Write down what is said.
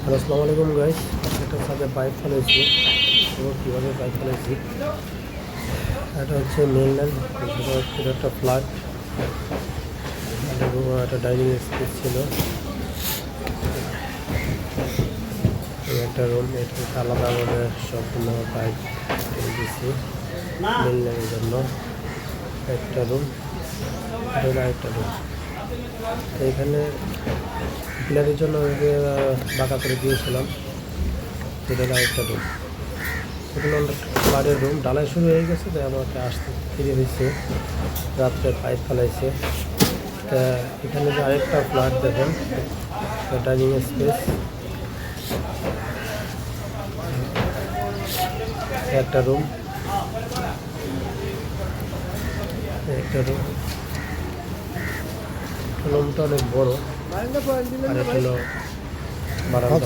Hello, আসসালামু আলাইকুম guys. একটা ছাদে পাইপ ফেলেছি এবং কীভাবে পাইপ ফেলেছি, এটা হচ্ছে মেনল্যান্ড। এটা একটা ফ্ল্যাট, একটা ডাইনিং স্পেস ছিল, একটা রুম। এটা আলাদা করে সম্পূর্ণ পাইপ দিয়েছি মেনল্যান্ডের জন্য। একটা রুম, এটা একটা রুম। তো এখানে পিলারের জন্য বাঁকা করে দিয়েছিলাম। এটা একটা রুম, এখানে ফ্ল্যাটের রুম ঢালাই শুরু হয়ে গেছে, তাই আমাকে আসতে ফিরে হয়েছে। রাত্রে পাইপ ফেলাইছে। তা এখানে যে আরেকটা ফ্ল্যাট দেখেন, ডাইনিং স্পেস, একটা রুম, রুমটা অনেক বড়। আর এটা হলো বারান্দা।